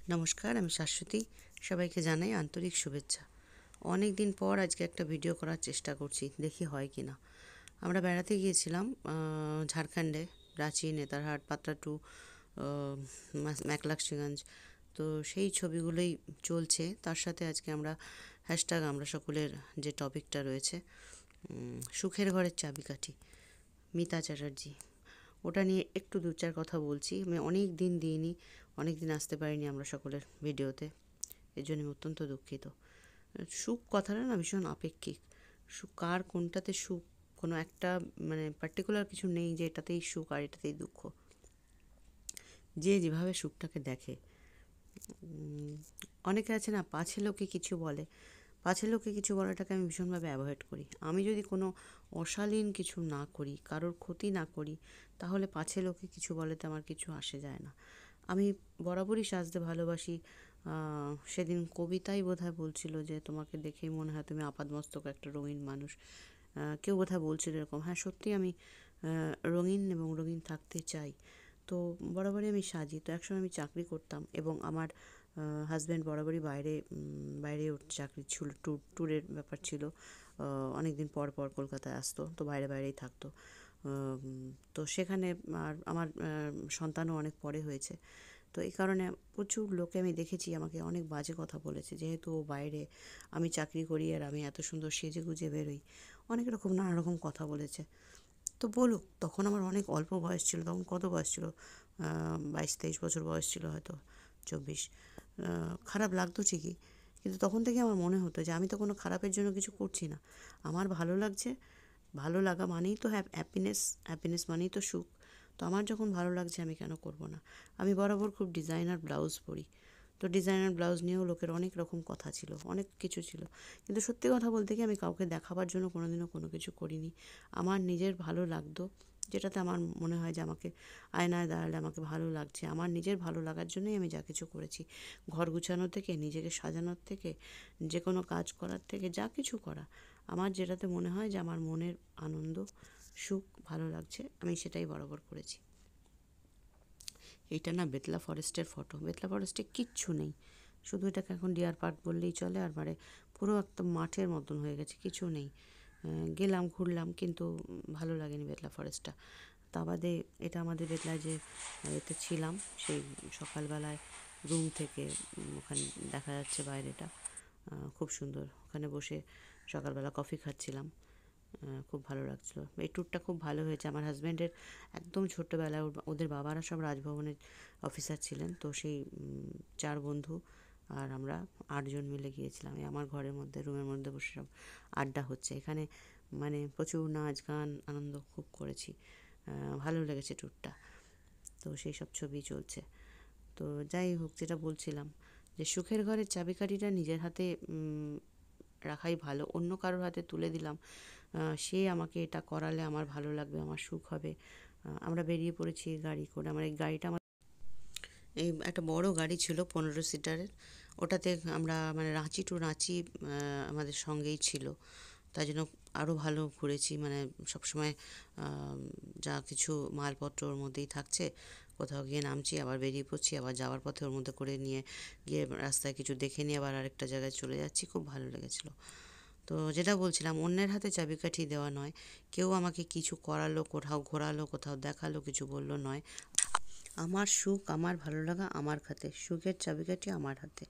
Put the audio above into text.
নমস্কার, আমি শাশ্বতী। সবাইকে জানাই আন্তরিক শুভেচ্ছা। অনেক দিন পর আজকে একটা ভিডিও করার চেষ্টা করছি, দেখি হয় কি না। আমরা বেড়াতে গিয়েছিলাম ঝাড়খণ্ডে, রাঁচি, নেতারহাট, পাত্রা টু মেকলাক্সিগঞ্জ। তো সেই ছবিগুলোই চলছে। তার সাথে আজকে আমরা হ্যাশট্যাগ আমরা সকলের যে টপিকটা রয়েছে, সুখের ঘরের চাবিকাঠি, মিতা চ্যাটার্জি, ওটা নিয়ে একটু দু চার কথা বলছি। আমি অনেক দিন দিইনি, অনেক দিন আসতে পারিনি আমরা সকলের ভিডিওতে, এর জন্য আমি অত্যন্ত দুঃখিত। সুখ কথাটা না ভীষণ আপেক্ষিক। সুখ কার কোনটাতে সুখ, কোনো একটা মানে পার্টিকুলার কিছু নেই যে এটাতেই সুখ আর এটাতেই দুঃখ। যে যেভাবে সুখটাকে দেখে। অনেকে আছে না, পাছে লোকে কিছু বলে, পাছে লোকে কিছু বলাটাকে আমি ভীষণভাবে অ্যাভয়েড করি। আমি যদি কোনো অশালীন কিছু না করি, কারোর ক্ষতি না করি, তাহলে পাছে লোকে কিছু বলেতে আমার কিছু আসে যায় না। আমি বরাবরই সাজতে ভালোবাসি। সেদিন কবিতাই বোধহয় বলছিল যে তোমাকে দেখেই মনে হয় তুমি আপাদমস্তক একটা রঙিন মানুষ। কেউ বোধহয় বলছিল এরকম। হ্যাঁ, সত্যি আমি রঙিন এবং রঙিন থাকতে চাই। তো বরাবরই আমি সাজি। তো একসময় আমি চাকরি করতাম এবং আমার হাজব্যান্ড বরাবরই বাইরে ওর চাকরি ছিল, ট্যুরের ব্যাপার ছিল। অনেক দিন পর পর কলকাতায় আসতো, তো বাইরেই থাকতো। তো সেখানে আর আমার সন্তানও অনেক পরে হয়েছে। তো এই কারণে প্রচুর লোকে আমি দেখেছি আমাকে অনেক বাজে কথা বলেছে, যেহেতু ও বাইরে, আমি চাকরি করি আর আমি এত সুন্দর সেজে গুজে বেরোই, অনেক রকম নানা রকম কথা বলেছে। তো বলুক, তখন আমার অনেক অল্প বয়স ছিল। তখন কত বয়স ছিল? 22-23 বছর বয়স ছিল, হয়তো 24। খারাপ লাগতো ঠিকই, কিন্তু তখন থেকে আমার মনে হতো যে আমি তো কোনো খারাপের জন্য কিছু করছি না। আমার ভালো লাগছে, ভালো লাগা মানেই তো হ্যাপিনেস, হ্যাপিনেস মানেই তো সুখ। তো আমার যখন ভালো লাগছে আমি কেন করব না। আমি বরাবর খুব ডিজাইনার ব্লাউজ পরি। তো ডিজাইনার ব্লাউজ নিয়েও লোকের অনেক রকম কথা ছিল, অনেক কিছু ছিল। কিন্তু সত্যি কথা বলতে কি, আমি কাউকে দেখাবার জন্য কোনোদিনও কোনো কিছু করিনি। আমার নিজের ভালো লাগতো, যেটাতে আমার মনে হয় যে আমাকে আয়নায় দাঁড়ালে আমাকে ভালো লাগছে, আমার নিজের ভালো লাগার জন্যই আমি যা কিছু করেছি। ঘর গুছানো থেকে, নিজেকে সাজানোর থেকে, যে কোনো কাজ করার থেকে, যা কিছু করা, আমার যেটাতে মনে হয় যে আমার মনের আনন্দ, সুখ, ভালো লাগছে, আমি সেটাই বরাবর করেছি। এইটা না বেতলা ফরেস্টের ফটো। বেতলা ফরেস্টে কিচ্ছু নেই, শুধু এটাকে এখন ডিয়ার পার্ক বললেই চলে। আর মানে পুরো একটা মাঠের মতন হয়ে গেছে, কিছু নেই। গেলাম, ঘুরলাম, কিন্তু ভালো লাগেনি বেতলা ফরেস্টটা। তা বাদে এটা আমাদের বেতলায় যে এতে ছিলাম, সেই সকালবেলায় রুম থেকে ওখানে দেখা যাচ্ছে বাইরেটা, খুব সুন্দর। ওখানে বসে সকালবেলা কফি খাচ্ছিলাম, খুব ভালো লাগছিলো। এই ট্যুরটা খুব ভালো হয়েছে। আমার হাজব্যান্ডের একদম ছোট্টবেলায় ওদের বাবারা সব রাজভবনের অফিসার ছিলেন। তো সেই 4 বন্ধু আর আমরা 8 জন মিলে গিয়েছিলাম। এই আমার ঘরের মধ্যে, রুমের মধ্যে বসে সব আড্ডা হচ্ছে এখানে। মানে প্রচুর নাচ গান আনন্দ খুব করেছি। ভালো লেগেছে ট্যুরটা। তো সেই সব ছবি চলছে। তো যাই হোক, যেটা বলছিলাম, যে সুখের ঘরের চাবিকাঠিটা নিজের হাতে রাখাই ভালো। অন্য কারোর হাতে তুলে দিলাম, সে আমাকে এটা করালে আমার ভালো লাগবে, আমার সুখ হবে। আমরা বেরিয়ে পড়েছি গাড়ি করে। আমার এই গাড়িটা, এই একটা বড় গাড়ি ছিল 15 সিটারের। ওটাতে আমরা মানে রাঁচি টু রাঁচি আমাদের সঙ্গেই ছিল। তাই জন্য আরও ভালো ঘুরেছি। মানে সবসময় যা কিছু মালপত্র ওর মধ্যেই থাকছে, কোথাও গিয়ে নামছি, আবার বেরিয়ে পড়ছি, আবার যাওয়ার পথে ওর মধ্যে করে নিয়ে গিয়ে রাস্তায় কিছু দেখে নিয়ে আবার আরেকটা জায়গায় চলে যাচ্ছি। খুব ভালো লেগেছিলো। তো যেটা বলছিলাম, অন্যের হাতে চাবিকাঠি দেওয়া নয়, কেউ আমাকে কিছু করালো, কোথাও ঘোরালো, কোথাও দেখালো, কিছু বললো নয়। আমার সুখ, আমার ভালো লাগা আমার হাতে, সুখের চাবিকাঠি আমার হাতে।